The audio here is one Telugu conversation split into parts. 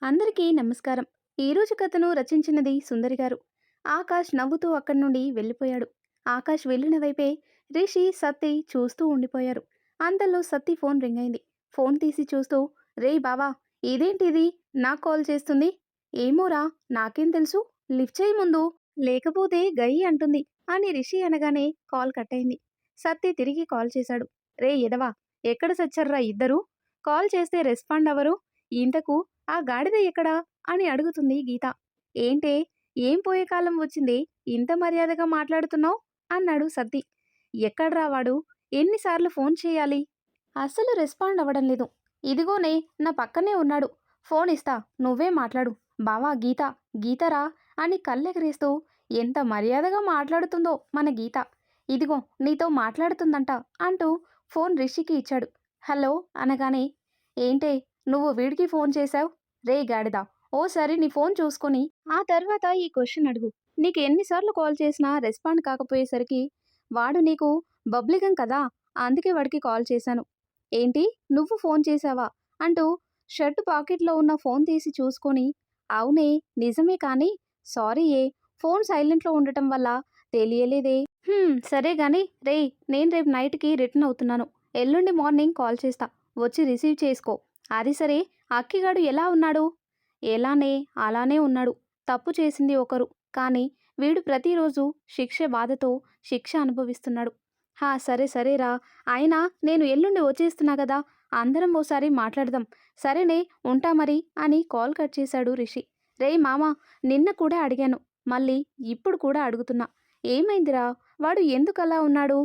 అందరికీ నమస్కారం. ఈరోజు కథను రచించినది సుందరి గారు. ఆకాష్ నవ్వుతూ అక్కడి నుండి వెళ్ళిపోయాడు. ఆకాష్ వెళ్ళిన వైపే రిషి, సత్తి చూస్తూ ఉండిపోయారు. అంతలో సత్తి ఫోన్ రింగ్ అయింది. ఫోన్ తీసి చూస్తూ, రేయ్ బావా, ఇదేంటిది నాకు కాల్ చేస్తుంది? ఏమోరా, నాకేం తెలుసు, లిఫ్ట్ చేయి ముందు, లేకపోతే గయ్యి అంటుంది అని రిషి అనగానే కాల్ కట్ అయింది. సత్తి తిరిగి కాల్ చేశాడు. రే ఎదవా, ఎక్కడ సచ్చర్రా ఇద్దరు? కాల్ చేస్తే రెస్పాండ్ అవ్వరు. ఇంతకు ఆ గాడిద ఎక్కడా అని అడుగుతుంది గీత. ఏంటే, ఏం పోయే కాలం వచ్చింది, ఇంత మర్యాదగా మాట్లాడుతున్నావు అన్నాడు సత్తి. ఎక్కడ్రా వాడు, ఎన్నిసార్లు ఫోన్ చేయాలి, అస్సలు రెస్పాండ్ అవ్వడం లేదు. ఇదిగోనే నా పక్కనే ఉన్నాడు, ఫోన్ ఇస్తా, నువ్వే మాట్లాడు. బావా, గీత, గీతరా అని కళ్ళెగరేస్తూ ఎంత మర్యాదగా మాట్లాడుతుందో మన గీత. ఇదిగో నీతో మాట్లాడుతుందంట అంటూ ఫోన్ రిషికి ఇచ్చాడు. హలో అనగానే, ఏంటే నువ్వు వీడికి ఫోన్ చేశావు? రే గాడిద, ఓసారి నీ ఫోన్ చూసుకొని ఆ తర్వాత ఈ క్వశ్చన్ అడుగు. నీకు ఎన్నిసార్లు కాల్ చేసినా రెస్పాండ్ కాకపోయేసరికి వాడు నీకు బబ్లిగం కదా, అందుకే వాడికి కాల్ చేశాను. ఏంటి, నువ్వు ఫోన్ చేశావా అంటూ షర్టు పాకెట్లో ఉన్న ఫోన్ తీసి చూసుకొని, అవునే నిజమే, కానీ సారీ ఏ, ఫోన్ సైలెంట్లో ఉండటం వల్ల తెలియలేదే. సరే గాని రేయ్, నేను రేపు నైట్కి రిటర్న్ అవుతున్నాను. ఎల్లుండి మార్నింగ్ కాల్ చేస్తా, వచ్చి రిసీవ్ చేసుకో. అది సరే, అక్కిగాడు ఎలా ఉన్నాడు? ఎలానే అలానే ఉన్నాడు. తప్పు చేసింది ఒకరు, కానీ వీడు ప్రతిరోజు శిక్ష బాధతో శిక్ష అనుభవిస్తున్నాడు. హా సరే సరేరా, అయినా నేను ఎల్లుండి వచ్చేస్తున్నా కదా, అందరం ఓసారి మాట్లాడదాం. సరేనే, ఉంటా మరి అని కాల్ కట్ చేశాడు రిషి. రేయ్ మామ, నిన్న కూడా అడిగాను, మళ్ళీ ఇప్పుడు కూడా అడుగుతున్నా, ఏమైందిరా, వాడు ఎందుకలా ఉన్నాడు?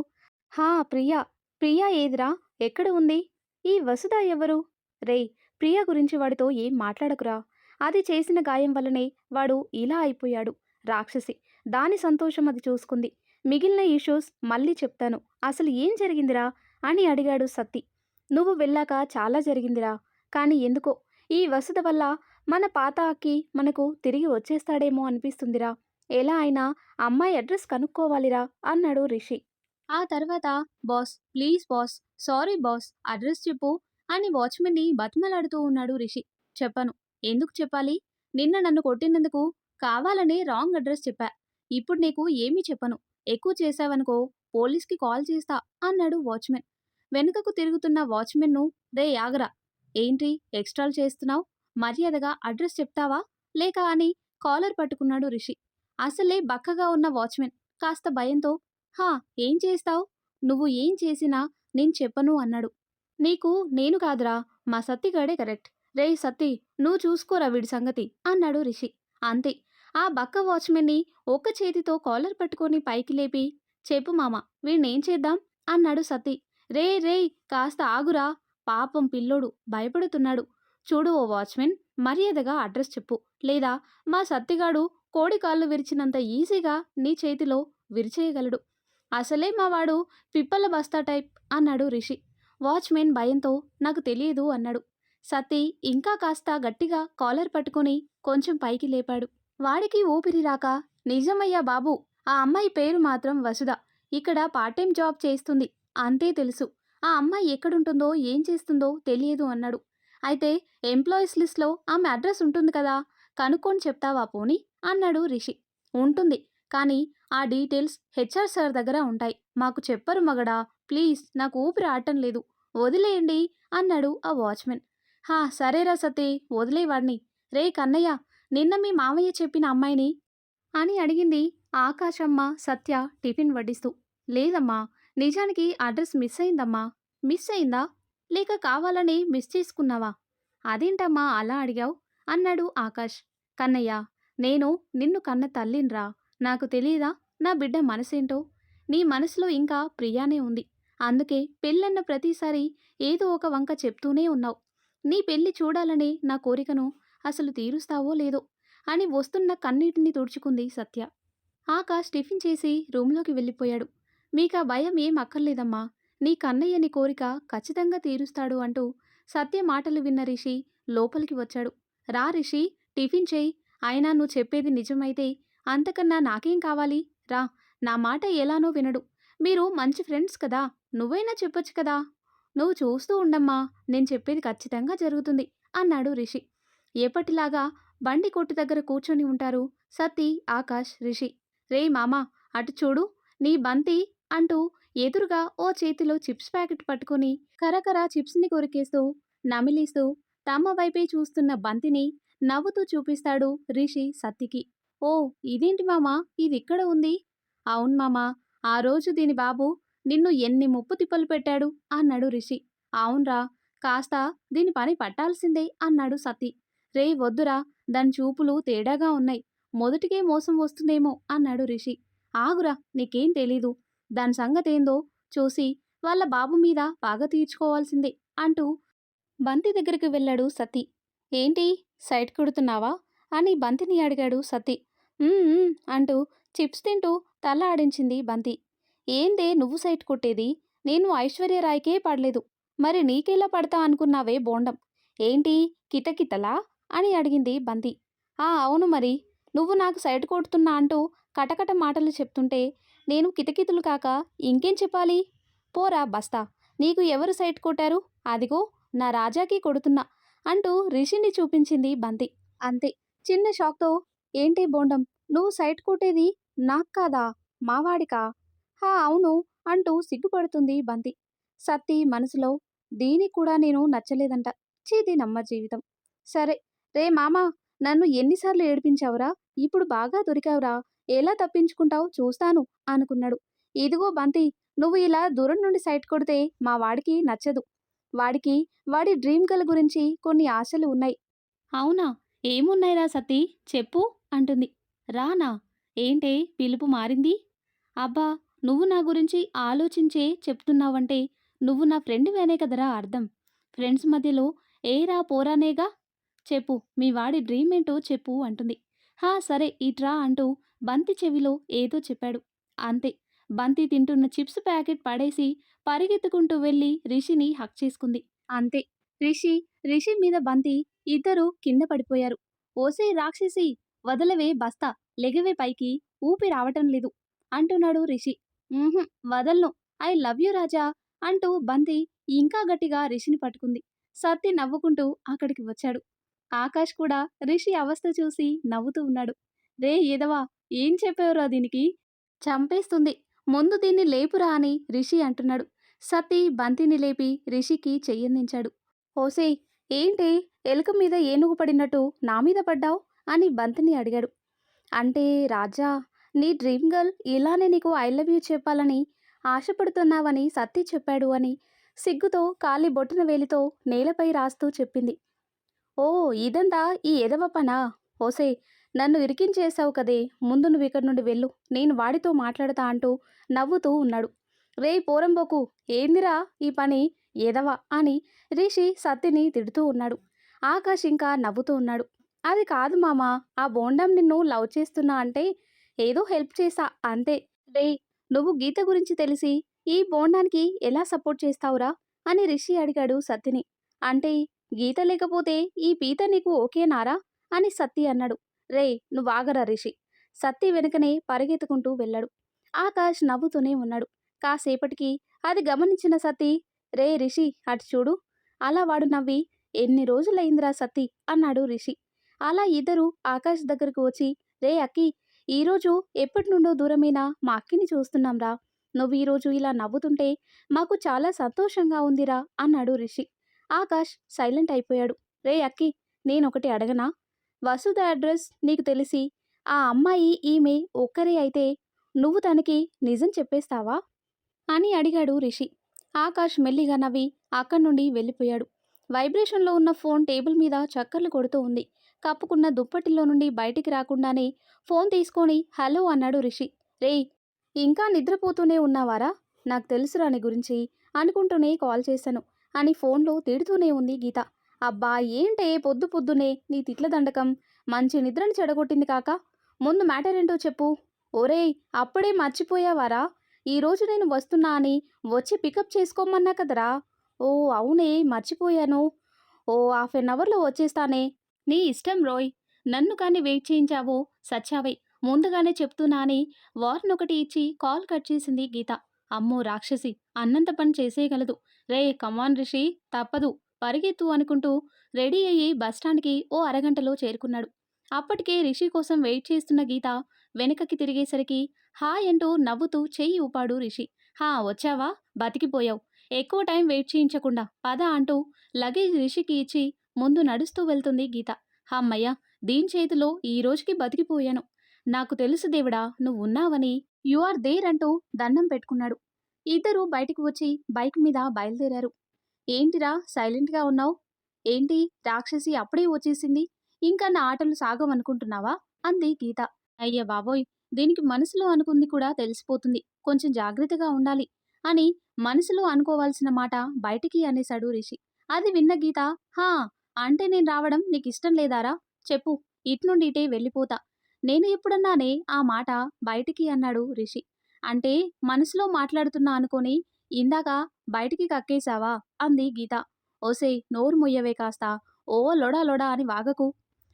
హా ప్రియా, ప్రియా ఏదిరా, ఎక్కడ ఉంది? ఈ వసుధ ఎవరు? రేయ్, ప్రియా గురించి వాడితో ఏం మాట్లాడకురా. అది చేసిన గాయం వల్లనే వాడు ఇలా అయిపోయాడు. రాక్షసి, దాని సంతోషం అది చూసుకుంది. మిగిలిన ఇష్యూస్ మళ్ళీ చెప్తాను. అసలు ఏం జరిగిందిరా అని అడిగాడు సత్తి. నువ్వు వెళ్ళాక చాలా జరిగిందిరా, కానీ ఎందుకో ఈ వసుధ వల్ల మన పాత అక్కి మనకు తిరిగి వచ్చేస్తాడేమో అనిపిస్తుందిరా. ఎలా అయినా అమ్మాయి అడ్రస్ కనుక్కోవాలిరా అన్నాడు రిషి. ఆ తర్వాత, boss please boss, sorry boss, address చెప్పు అని వాచ్మెన్ని బతిమలాడుతూ ఉన్నాడు రిషి. చెప్పను. ఎందుకు చెప్పాలి? నిన్న నన్ను కొట్టినందుకు కావాలనే రాంగ్ అడ్రస్ చెప్పా. ఇప్పుడు నీకు ఏమీ చెప్పను. ఎక్కువ చేశావనుకో పోలీస్కి కాల్ చేస్తా అన్నాడు వాచ్మెన్. వెనుకకు తిరుగుతున్న వాచ్మెన్ను, రే ఆగరా, ఏంటి ఎక్స్ట్రాలు చేస్తున్నావు? మర్యాదగా అడ్రస్ చెప్తావా లేక అని కాలర్ పట్టుకున్నాడు రిషి. అసలే బక్కగా ఉన్న వాచ్మెన్ కాస్త భయంతో, హా ఏం చేస్తావు, నువ్వు ఏం చేసినా నేను చెప్పను అన్నాడు. నీకు నేను కాదురా, మా సత్తిగాడే కరెక్ట్. రేయ్ సత్తి, నువ్వు చూసుకోరా వీడి సంగతి అన్నాడు రిషి. అంతే, ఆ బక్క వాచ్మెన్ని ఒక్క చేతితో కాలర్ పట్టుకొని పైకి లేపి, చెప్పు మామ, వీణ్ణేం చేద్దాం అన్నాడు సత్తి. రే రేయ్, కాస్త ఆగురా, పాపం పిల్లోడు భయపడుతున్నాడు. చూడు ఓ వాచ్మెన్, మర్యాదగా అడ్రస్ చెప్పు, లేదా మా సత్తిగాడు కోడి కాళ్ళు విరిచినంత ఈజీగా నీ చేతిలో విరిచేయగలడు. అసలే మావాడు పిప్పల బస్తా టైప్ అన్నాడు రిషి. వాచ్మెన్ భయంతో, నాకు తెలియదు అన్నాడు. సతీ ఇంకా కాస్త గట్టిగా కాలర్ పట్టుకుని కొంచెం పైకి లేపాడు. వాడికి ఊపిరి రాక, నిజమయ్యా బాబు, ఆ అమ్మాయి పేరు మాత్రం వసుధ, ఇక్కడ పార్ట్ టైం జాబ్ చేస్తుంది, అంతే తెలుసు. ఆ అమ్మాయి ఎక్కడుంటుందో ఏం చేస్తుందో తెలియదు అన్నాడు. అయితే ఎంప్లాయీస్ లిస్ట్లో ఆమె అడ్రస్ ఉంటుంది కదా, కనుక్కొని చెప్తావా పోనీ అన్నాడు రిషి. ఉంటుంది, కానీ ఆ డీటెయిల్స్ హెచ్ఆర్ సార్ దగ్గర ఉంటాయి, మాకు చెప్పరు మగడా, ప్లీజ్ నాకు ఊపిరి ఆడటం లేదు, వదిలేయండి అన్నాడు ఆ వాచ్మెన్. హా సరేరా సతీ, వదిలేవాడిని. రే కన్నయ్య, నిన్న మీ మామయ్య చెప్పిన అమ్మాయిని అని అడిగింది ఆకాశమ్మ సత్య టిఫిన్ వడ్డిస్తూ. లేదమ్మా, నిజానికి అడ్రస్ మిస్ అయిందమ్మా. మిస్ అయిందా, లేక కావాలని మిస్ చేసుకున్నావా? అదేంటమ్మా అలా అడిగావు అన్నాడు ఆకాష్. కన్నయ్య, నేను నిన్ను కన్న తల్లిన్రా, నాకు తెలీదా నా బిడ్డ మనసేంటో? నీ మనసులో ఇంకా ప్రియానే ఉంది, అందుకే పెళ్ళన్న ప్రతిసారి ఏదో ఒక వంక చెప్తూనే ఉన్నావు. నీ పెళ్లి చూడాలనే నా కోరికను అసలు తీరుస్తావో లేదో అని వస్తున్న కన్నీటిని తుడుచుకుంది సత్య. ఆకాష్ టిఫిన్ చేసి రూంలోకి వెళ్ళిపోయాడు. మీకా భయం ఏం అక్కర్లేదమ్మా, నీ కన్నయ్యని కోరిక ఖచ్చితంగా తీరుస్తాడు అంటూ సత్య మాటలు విన్న రిషి లోపలికి వచ్చాడు. రా రిషి, టిఫిన్ చేయి, అయినా నువ్వు చెప్పేది నిజమైతే అంతకన్నా నాకేం కావాలి, రా. నా మాట ఎలానో వినడు, మీరు మంచి ఫ్రెండ్స్ కదా, నువ్వైనా చెప్పొచ్చు కదా. నువ్వు చూస్తూ ఉండమ్మా, నేను చెప్పేది ఖచ్చితంగా జరుగుతుంది అన్నాడు రిషి. ఎప్పటిలాగా బండి కొట్టు దగ్గర కూర్చొని ఉంటారు సతీ, ఆకాష్, రిషి. రేయ్ మామా, అటు చూడు నీ బంతి అంటూ ఎదురుగా ఓ చేతిలో చిప్స్ ప్యాకెట్ పట్టుకొని కరకర చిప్స్ని కొరికేస్తూ నమిలిస్తూ తమ వైపే చూస్తున్న బంతిని నవ్వుతూ చూపిస్తాడు రిషి సత్తికి. ఓ, ఇదేంటి మామా, ఇది ఇక్కడ ఉంది? అవును మామా, ఆ రోజు దీని బాబు నిన్ను ఎన్ని ముప్పు తిప్పలు పెట్టాడు అన్నాడు రిషి. అవునరా, కాస్త దీని పని పట్టాల్సిందే అన్నాడు సతీ. రేయ్ వద్దురా, దాని చూపులు తేడాగా ఉన్నాయి, మొదటికే మోసం వస్తుందేమో అన్నాడు రిషి. ఆగురా, నీకేం తెలీదు, దాని సంగతేందో చూసి వాళ్ళ బాబు మీద పగ తీర్చుకోవాల్సిందే అంటూ బంతి దగ్గరికి వెళ్ళాడు సతీ. ఏంటి, సైట్ కొడుతున్నావా అని బంతిని అడిగాడు సతీ. "ఉమ్, ఉమ్" అంటూ చిప్స్ తింటూ తల ఆడించింది బంతి. ఏందే నువ్వు సైట్ కొట్టేది? నేను ఐశ్వర్యరాయ్కే పడలేదు, మరి నీకెలా పడతా అనుకున్నావే బోండం? ఏంటి, కితకితలా అని అడిగింది బంతి. ఆ అవును మరి, నువ్వు నాకు సైట్ కొడుతున్నా అంటూ కటకట మాటలు చెప్తుంటే నేను కితకితులు కాక ఇంకేం చెప్పాలి? పోరా బస్తా, నీకు ఎవరు సైట్ కొట్టారు? అదిగో నా రాజాకి కొడుతున్నా అంటూ రిషిని చూపించింది బంతి. అంతే, చిన్న షాక్తో ఏంటి బోండం, నువ్వు సైట్ కొట్టేది నాకు కాదా, మావాడికా? హా అవును అంటూ సిగ్గుపడుతుంది బంతి. సత్తి మనసులో దీనికి కూడా నేను నచ్చలేదంట, చీది నమ్మ జీవితం. సరే రే మామా, నన్ను ఎన్నిసార్లు ఏడిపించావురా, ఇప్పుడు బాగా దొరికావురా, ఎలా తప్పించుకుంటావు చూస్తాను అనుకున్నాడు. ఇదిగో బంతి, నువ్వు ఇలా దూరం నుండి సైట్ కొడితే మా వాడికి నచ్చదు. వాడికి వాడి డ్రీమ్ గర్ల్ గురించి కొన్ని ఆశలు ఉన్నాయి. అవునా, ఏమున్నాయిరా సతీ, చెప్పు అంటుంది. రానా, ఏంటే పిలుపు మారింది? అబ్బా, నువ్వు నా గురించి ఆలోచించే చెప్తున్నావంటే నువ్వు నా ఫ్రెండ్వేనే కదరా అర్థం. ఫ్రెండ్స్ మధ్యలో ఏరా పోరానేగా. చెప్పు, మీ వాడి డ్రీమ్ ఏంటో చెప్పు అంటుంది. హా సరే ఇట్రా అంటూ బంతి చెవిలో ఏదో చెప్పాడు. అంతే, బంతి తింటున్న చిప్స్ ప్యాకెట్ పడేసి పరిగెత్తుకుంటూ వెళ్ళి రిషిని హక్ చేసుకుంది. అంతే, రిషి రిషి మీద బంతి ఇద్దరూ కింద పడిపోయారు. ఓసే రాక్షసి, వదలవే బస్తా, లెగవే పైకి, ఊపి రావటం లేదు అంటున్నాడు రిషి. "ఊహుం, వదల్ను, ఐ లవ్ యు రాజా" అంటూ బంతి ఇంకా గట్టిగా రిషిని పట్టుకుంది. సత్తి నవ్వుకుంటూ అక్కడికి వచ్చాడు. ఆకాష్ కూడా రిషి అవస్థ చూసి నవ్వుతూ ఉన్నాడు. రే ఎదవా, ఏం చెప్పావురా దీనికి, చంపేస్తుంది, ముందు దీన్ని లేపురా అని రిషి అంటున్నాడు. సతీ బంతిని లేపి రిషికి చెయ్యందించాడు. ఓసేయ్, ఏంటి, ఎలుక మీద ఏనుగు పడినట్టు నా మీద పడ్డావు అని బంతిని అడిగాడు. అంటే రాజా, నీ డ్రీమ్ గర్ల్ ఇలానే నీకు ఐ లవ్ యూ చెప్పాలని ఆశపడుతున్నావని సత్తి చెప్పాడు అని సిగ్గుతో కాలి బొట్టున వేలితో నేలపై రాస్తూ చెప్పింది. ఓ, ఇదంతా ఈ ఎదవ పనా? ఓసే, నన్ను ఇరికించేశావు కదే, ముందు నువ్వు ఇక్కడి నుండి వెళ్ళు, నేను వాడితో మాట్లాడతా అంటూ నవ్వుతూ ఉన్నాడు. రేయ్ పోరంబోకు, ఏందిరా ఈ పని, ఎదవ అని రిషి సత్తిని తిడుతూ ఉన్నాడు. ఆకాష్ ఇంకా నవ్వుతూ ఉన్నాడు. అది కాదు మామా, ఆ బోండం నిన్ను లవ్ చేస్తున్నా అంటే ఏదో హెల్ప్ చేశా అంతే. రేయ్, నువ్వు గీత గురించి తెలిసి ఈ బోండానికి ఎలా సపోర్ట్ చేస్తావురా అని రిషి అడిగాడు సత్తిని. అంటే గీత లేకపోతే ఈ పీత నీకు ఓకేనారా అని సత్తి అన్నాడు. రేయ్ నువ్వాగరా రిషి, సత్తి వెనుకనే పరిగెత్తుకుంటూ వెళ్ళాడు. ఆకాష్ నవ్వుతూనే ఉన్నాడు. కాసేపటికి అది గమనించిన సత్తి, రే రిషి అటు చూడు. అలా వాడు నవ్వి, ఎన్ని రోజులైందిరా సత్తి అన్నాడు రిషి. అలా ఇద్దరు ఆకాష్ దగ్గరకు వచ్చి, రే అక్కి, ఈరోజు ఎప్పటి నుండో దూరమైన మా అక్కిని చూస్తున్నాంరా, నువ్వు ఈరోజు ఇలా నవ్వుతుంటే మాకు చాలా సంతోషంగా ఉందిరా అన్నాడు రిషి. ఆకాష్ సైలెంట్ అయిపోయాడు. రే అక్కి, నేనొకటి అడగనా? వసుధ అడ్రస్ నీకు తెలిసి ఆ అమ్మాయి ఈమె ఒక్కరే అయితే నువ్వు తనకి నిజం చెప్పేస్తావా అని అడిగాడు రిషి. ఆకాష్ మెల్లిగా నవ్వి అక్కడి నుండి వెళ్ళిపోయాడు. వైబ్రేషన్లో ఉన్న ఫోన్ టేబుల్ మీద చక్కర్లు కొడుతూ ఉంది. కప్పుకున్న దుప్పటిలో నుండి బయటికి రాకుండానే ఫోన్ తీసుకొని హలో అన్నాడు రిషి. రేయ్, ఇంకా నిద్రపోతూనే ఉన్నావారా? నాకు తెలుసురా నీ గురించి, అనుకుంటూనే కాల్ చేశాను అని ఫోన్లో తిడుతూనే ఉంది గీత. అబ్బా ఏంటే పొద్దు పొద్దునే నీ తిట్ల దండకం, మంచి నిద్రని చెడగొట్టింది కాక, ముందు మ్యాటర్ ఏంటో చెప్పు. ఒరేయ్, అప్పుడే మర్చిపోయావారా? ఈరోజు నేను వస్తున్నా అని వచ్చి పికప్ చేసుకోమన్నా కదరా. ఓ అవునే, మర్చిపోయాను. ఓ హాఫ్ ఎన్ అవర్లో వచ్చేస్తానే. నీ ఇష్టం రోయ్, నన్ను కానీ వెయిట్ చేయించావో సచ్చావే, ముందుగానే చెప్తున్నా అని వార్న్ ఒకటి ఇచ్చి కాల్ కట్ చేసింది గీత. అమ్మో రాక్షసి, అన్నంత పని చేసేయగలదు. రే కమాన్ రిషి, తప్పదు, పరిగెత్తు అనుకుంటూ రెడీ అయ్యి బస్టాండ్కి ఓ అరగంటలో చేరుకున్నాడు. అప్పటికే రిషి కోసం వెయిట్ చేస్తున్న గీత వెనకకి తిరిగేసరికి హాయ్ అంటూ నవ్వుతూ చెయ్యి ఊపాడు రిషి. హా వచ్చావా, బతికిపోయావు, ఎక్కువ టైం వెయిట్ చేయించకుండా పద అంటూ లగేజ్ రిషికి ఇచ్చి ముందు నడుస్తూ వెళ్తుంది గీత. హమ్మయ్య, దీని చేతిలో ఈ రోజుకి బతికిపోయాను, నాకు తెలుసు దేవుడా నువ్వున్నావని, యు ఆర్ దేర్ అంటూ దండం పెట్టుకున్నాడు. ఇద్దరూ బయటికి వచ్చి బైక్ మీద బయలుదేరారు. ఏంటిరా సైలెంట్గా ఉన్నావు, ఏంటి రాక్షసి అప్పుడే వచ్చేసింది, ఇంకా నా ఆటలు సాగవనుకుంటున్నావా అంది గీత. అయ్య బాబోయ్, దీనికి మనసులో అనుకుంది కూడా తెలిసిపోతుంది, కొంచెం జాగ్రత్తగా ఉండాలి అని మనసులో అనుకోవాల్సిన మాట బయటికి అనేశాడు రిషి. అది విన్న గీత, హా అంటే నేను రావడం నీకు ఇష్టం లేదారా, చెప్పు, ఇట్నుండి ఇటే వెళ్ళిపోతా, నేను ఎప్పుడన్నానే ఆ మాట బయటికి అన్నాడు రిషి. అంటే మనసులో మాట్లాడుతున్నా అనుకొని ఇందాక బయటికి కక్కేశావా అంది గీత. ఓసేయ్ నోరు మొయ్యవే కాస్త, ఓ లొడా లొడా అని వాగకు,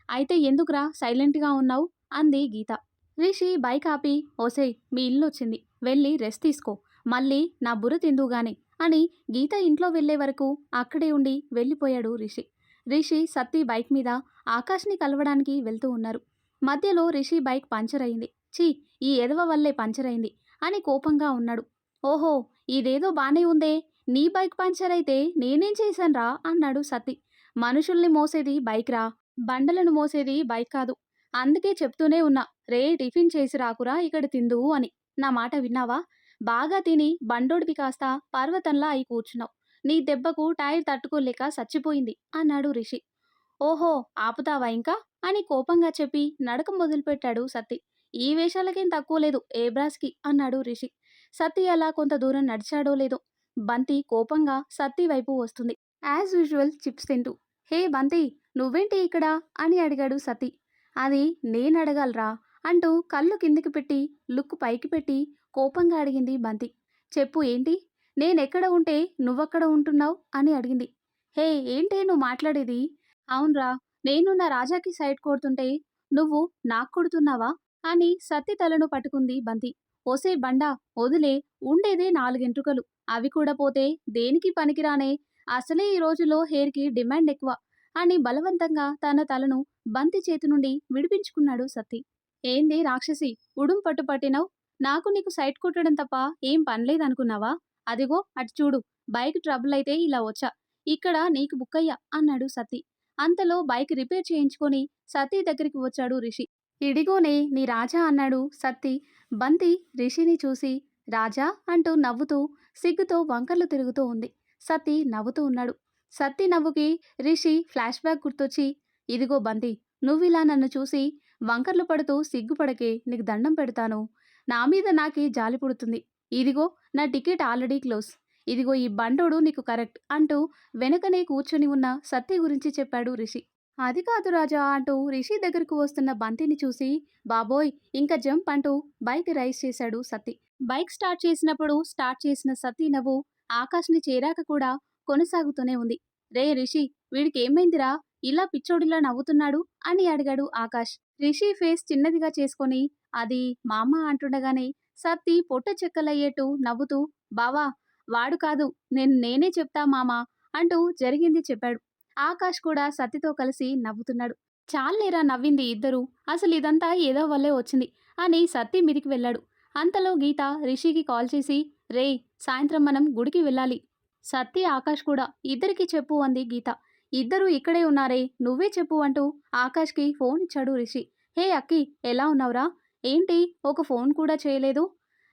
అయితే ఎందుకురా సైలెంట్గా ఉన్నావు అంది గీత. రిషి బైక్ ఆపి ఓసేయ్ మీ ఇల్లు వచ్చింది, వెళ్ళి రెస్ట్ తీసుకో, మళ్ళీ నా బుర్ర తిందువుగాని అని గీత ఇంట్లో వెళ్లే వరకు అక్కడే ఉండి వెళ్ళిపోయాడు రిషి. రిషి సత్తి బైక్ మీద ఆకాష్ని కలవడానికి వెళ్తూ ఉన్నారు. మధ్యలో రిషి బైక్ పంచర్ అయింది. ఛీ, ఈ ఎదవ వల్లే పంచర్ అయింది అని కోపంగా ఉన్నాడు. ఓహో, ఇదేదో బానే ఉందే, నీ బైక్ పంచర్ అయితే నేనేం చేశాన్రా అన్నాడు సత్తి. మనుషుల్ని మోసేది బైక్ రా, బండలను మోసేది బైక్ కాదు, అందుకే చెప్తూనే ఉన్నా, రే టిఫిన్ చేసి రాకురా ఇక్కడ తిందువు అని, నా మాట విన్నావా, బాగా తిని బండోడివి కాస్త పర్వతంలా అయి కూర్చున్నావు, నీ దెబ్బకు టైర్ తట్టుకోలేక చచ్చిపోయింది అన్నాడు రిషి. ఓహో, ఆపుతావా ఇంకా అని కోపంగా చెప్పి నడక మొదలుపెట్టాడు సత్తి. ఈ వేషాలకేం తక్కువ లేదు ఏబ్రాస్కి అన్నాడు రిషి. సత్తి అలా కొంత దూరం నడిచాడో లేదో బంతి కోపంగా సత్తి వైపు వస్తుంది. యాజ్ యూజువల్ చిప్స్ తింటూ. హే బంతి, నువ్వేంటి ఇక్కడ అని అడిగాడు సత్తి. అది నేనడగాలరా అంటూ కళ్ళు కిందికి పెట్టి లుక్కు పైకి పెట్టి కోపంగా అడిగింది బంతి. చెప్పు ఏంటి, నేనెక్కడ ఉంటే నువ్వక్కడ ఉంటున్నావు అని అడిగింది. హే ఏంటే నువ్వు మాట్లాడేది, అవునరా, నేను నా రాజాకి సైడ్ కొడుతుంటే నువ్వు నాకు కొడుతున్నావా అని సత్తి తలను పట్టుకుంది బంతి. ఓసే బండా, వదిలే, ఉండేదే నాలుగెంట్రుకలు, అవి కూడా పోతే దేనికి పనికిరానే, అసలే ఈ రోజులో హెయిర్కి డిమాండ్ ఎక్కువ అని బలవంతంగా తన తలను బంతి చేతి నుండి విడిపించుకున్నాడు సత్తి. ఏంది రాక్షసి, ఉడుం పట్టు పట్టినవు, నాకు నీకు సైట్ కొట్టడం తప్ప ఏం పనిలేదనుకున్నావా, అదిగో అటు చూడు, బైక్ ట్రబుల్ అయితే ఇలా వచ్చా, ఇక్కడ నీకు బుక్కయ్యా అన్నాడు సత్తి. అంతలో బైక్ రిపేర్ చేయించుకొని సత్తి దగ్గరికి వచ్చాడు రిషి. ఇడిగోనే నీ రాజా అన్నాడు సత్తి. బంతి రిషిని చూసి రాజా అంటూ నవ్వుతూ సిగ్గుతో వంకర్లు తిరుగుతూ ఉంది. సత్తి నవ్వుతూ ఉన్నాడు. సత్తి నవ్వుకి రిషి ఫ్లాష్ బ్యాక్ గుర్తొచ్చి, ఇదిగో బంతి, నువ్విలా నన్ను చూసి వంకర్లు పడుతూ సిగ్గుపడకే, నీకు దండం పెడతాను, నా మీద నాకే జాలి పుడుతుంది, ఇదిగో నా టికెట్ ఆల్రెడీ క్లోజ్, ఇదిగో ఈ బండోడు నీకు కరెక్ట్ అంటూ వెనకనే కూర్చొని ఉన్న సత్తి గురించి చెప్పాడు రిషి. అది కాదు రాజా అంటూ రిషి దగ్గరకు వస్తున్న బంతిని చూసి బాబోయ్ ఇంకా జంప్ అంటూ బైక్ రైస్ చేశాడు సత్తి. బైక్ స్టార్ట్ చేసినప్పుడు స్టార్ట్ చేసిన సత్తి నవ్వు ఆకాష్ని చేరాక కూడా కొనసాగుతూనే ఉంది. రే రిషి, వీడికి ఏమైందిరా, ఇలా పిచ్చోడిలా నవ్వుతున్నాడు అని అడిగాడు ఆకాష్. రిషి ఫేస్ చిన్నదిగా చేసుకొని అది మామ అంటుండగానే సత్తి పొట్ట చెక్కలయ్యేట్టు నవ్వుతూ బావా, వాడు కాదు, నేనే చెప్తా మామా అంటూ జరిగింది చెప్పాడు. ఆకాష్ కూడా సత్తితో కలిసి నవ్వుతున్నాడు. చాలేరా నవ్వింది ఇద్దరు, అసలు ఇదంతా ఏదో వల్లే వచ్చింది అని సత్తి మీదికి వెళ్ళాడు. అంతలో గీత రిషికి కాల్ చేసి, రే సాయంత్రం మనం గుడికి వెళ్ళాలి, సత్తి ఆకాష్ కూడా ఇద్దరికి చెప్పు అంది గీత. ఇద్దరు ఇక్కడే ఉన్నారే, నువ్వే చెప్పు అంటూ ఆకాష్కి ఫోన్ ఇచ్చాడు రిషి. హే అక్కి, ఎలా ఉన్నావురా, ఏంటి ఒక ఫోన్ కూడా చేయలేదు,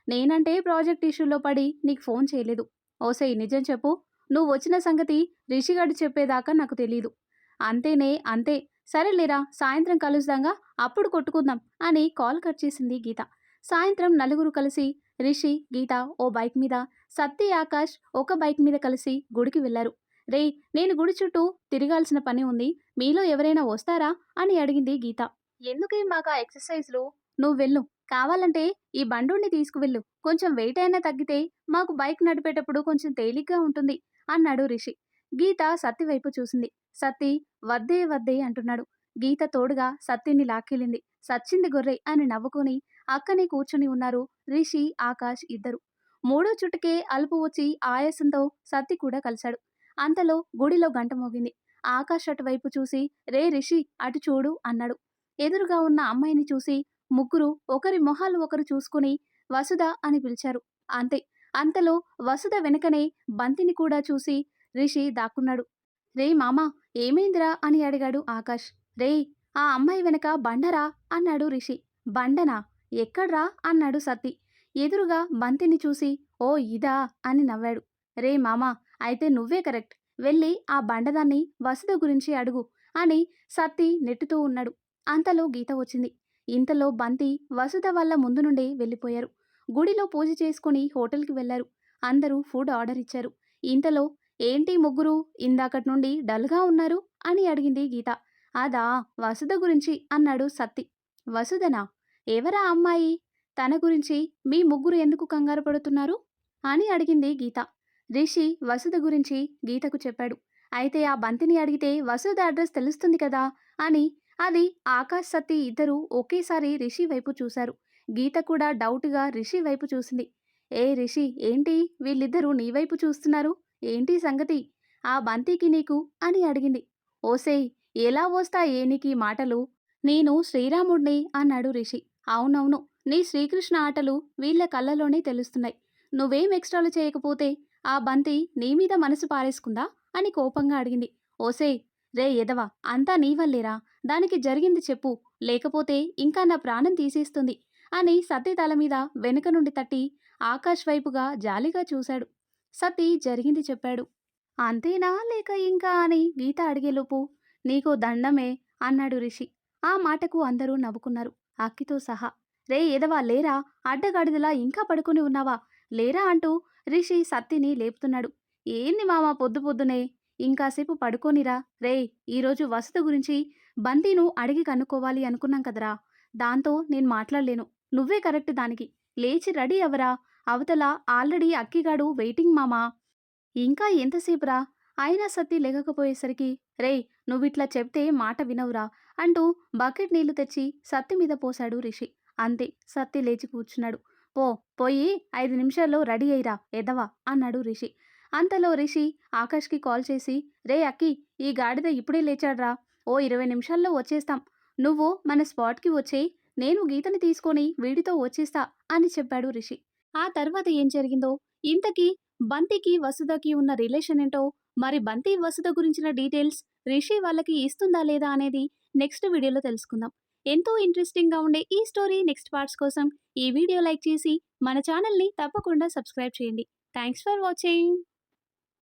నేనంటే ప్రాజెక్ట్ ఇష్యూలో పడి నీకు ఫోన్ చేయలేదు, ఓసై నిజం చెప్పు, నువ్వు వచ్చిన సంగతి రిషిగాడు చెప్పేదాకా నాకు తెలీదు. అంతేనే అంతే, సరేలేరా సాయంత్రం కలుద్దాంగా, అప్పుడు కొట్టుకుందాం అని కాల్ కట్ చేసింది గీత. సాయంత్రం నలుగురు కలిసి రిషి గీత ఓ బైక్ మీద, సత్తి ఆకాష్ ఒక బైక్ మీద కలిసి గుడికి వెళ్లారు. రే, నేను గుడి చుట్టూ తిరగాల్సిన పని ఉంది, మీలో ఎవరైనా వస్తారా అని అడిగింది గీత. ఎందుకే మాకు ఆ ఎక్సర్సైజ్లు, నువ్వు వెళ్ళు, కావాలంటే ఈ బండుని తీసుకువెళ్ళు, కొంచెం వెయిట్ అయినా తగ్గితే మాకు బైక్ నడిపేటప్పుడు కొంచెం తేలిగ్గా ఉంటుంది అన్నాడు రిషి. గీత సత్తి వైపు చూసింది. సత్తి వద్దే వద్దే అంటున్నాడు. గీత తోడుగా సత్తిని లాక్కెళ్ళింది. సచ్చింది గొర్రె అని నవ్వుకొని అక్కనే కూర్చుని ఉన్నారు రిషి ఆకాష్ ఇద్దరు. మూడో చుట్టుకే అలుపు వచ్చి ఆయాసంతో సత్తి కూడా కలిశాడు. అంతలో గుడిలో గంట మోగింది. ఆకాష్ అటువైపు చూసి, రే రిషి అటు చూడు అన్నాడు. ఎదురుగా ఉన్న అమ్మాయిని చూసి ముగ్గురు ఒకరి మొహాలు ఒకరు చూసుకుని వసుధ అని పిలిచారు. అంతే. అంతలో వసుధ వెనకనే బంతిని కూడా చూసి రిషి దాక్కున్నాడు. రేయ్ మామా ఏమైందిరా అని అడిగాడు ఆకాష్. రేయ్ ఆ అమ్మాయి వెనక బండరా అన్నాడు రిషి. బండనా? ఎక్కడ్రా అన్నాడు సత్తి. ఎదురుగా బంతిని చూసి ఓ ఇదా అని నవ్వాడు. రే మామా అయితే నువ్వే కరెక్ట్. వెళ్ళి ఆ బండదాన్ని వసుధ గురించి అడుగు అని సత్తి నెట్టుతూ ఉన్నాడు. అంతలో గీత వచ్చింది. ఇంతలో బంతి వసుధ వాళ్ళ ముందు నుండి వెళ్ళిపోయారు. గుడిలో పూజ చేసుకుని హోటల్కి వెళ్లారు. అందరూ ఫుడ్ ఆర్డర్ ఇచ్చారు. ఇంతలో ఏంటి ముగ్గురు ఇందాకటి నుండి డల్గా ఉన్నారు అని అడిగింది గీత. అదా వసుధ గురించి అన్నాడు సత్తి. వసుధనా? ఎవరా అమ్మాయి? తన గురించి మీ ముగ్గురు ఎందుకు కంగారు పడుతున్నారు అని అడిగింది గీత. రిషి వసుధ గురించి గీతకు చెప్పాడు. అయితే ఆ బంతిని అడిగితే వసుధ అడ్రస్ తెలుస్తుంది కదా అని. అది ఆకాష్ సత్తి ఇద్దరూ ఒకేసారి రిషి వైపు చూశారు. గీత కూడా డౌట్గా రిషి వైపు చూసింది. ఏ రిషి ఏంటి వీళ్ళిద్దరూ నీ వైపు చూస్తున్నారు? ఏంటి సంగతి? ఆ బంతికి నీకు అని అడిగింది. ఓసేయ్ ఎలా వస్తాయే నీకీ మాటలు? నేను శ్రీరాముణ్ణి అన్నాడు రిషి. అవునవును నీ శ్రీకృష్ణ ఆటలు వీళ్ళ కళ్ళలోనే తెలుస్తున్నాయి. నువ్వేం ఎక్స్ట్రాలు చేయకపోతే ఆ బంతి నీ మీద మనసు పారేసుకుందా అని కోపంగా అడిగింది. ఓసేయ్ రే ఎదవా అంతా నీ వల్లేరా. దానికి జరిగింది చెప్పు లేకపోతే ఇంకా నా ప్రాణం తీసేస్తుంది అని సతీ తల మీద వెనుక నుండి తట్టి ఆకాష్ వైపుగా జాలిగా చూశాడు. సతీ జరిగింది చెప్పాడు. అంతేనా లేక ఇంకా అని గీత అడిగేలోపు నీకో దండమే అన్నాడు రిషి. ఆ మాటకు అందరూ నవ్వుకున్నారు అక్కితో సహా. రే ఎదవా లేరా అడ్డగాడిదలా ఇంకా పడుకుని ఉన్నావా లేరా అంటూ రిషి సత్తిని లేపుతున్నాడు. ఏంది మామా పొద్దు పొద్దునే ఇంకాసేపు పడుకోనిరా. రే ఈరోజు వసతి గురించి బంతిను అడిగి కనుక్కోవాలి అనుకున్నాం కదరా. దాంతో నేను మాట్లాడలేను. నువ్వే కరెక్ట్ దానికి. లేచి రెడీ అవరా. అవతల ఆల్రెడీ అక్కిగాడు వెయిటింగ్ మామా. ఇంకా ఎంతసేపురా అయినా సత్తి లేకపోయేసరికి రేయ్ నువ్విట్లా చెప్తే మాట వినవురా అంటూ బకెట్ నీళ్లు తెచ్చి సత్తి మీద పోశాడు రిషి. అంతే సత్తి లేచి కూర్చున్నాడు. పోయి 5 నిమిషాల్లో రెడీ అయ్యిరా ఎదవా అన్నాడు రిషి. అంతలో రిషి ఆకాష్కి కాల్ చేసి రే అక్కి ఈ గాడిద ఇప్పుడే లేచాడ్రా. ఓ 20 నిమిషాల్లో వచ్చేస్తాం. నువ్వు మన స్పాట్కి వచ్చేయి. నేను గీతని తీసుకొని వీడితో వచ్చేస్తా అని చెప్పాడు రిషి. ఆ తర్వాత ఏం జరిగిందో ఇంతకీ బంతికి వసుధకి ఉన్న రిలేషన్ ఏంటో మరి బంతి వసుధ గురించిన డీటెయిల్స్ రిషి వాళ్ళకి ఇస్తుందా లేదా అనేది నెక్స్ట్ వీడియోలో తెలుసుకుందాం. ఎంతో ఇంట్రెస్టింగ్గా ఉండే ఈ స్టోరీ నెక్స్ట్ పార్ట్స్ కోసం ఈ వీడియో లైక్ చేసి మన ఛానల్ని తప్పకుండా సబ్స్క్రైబ్ చేయండి. Thanks for watching.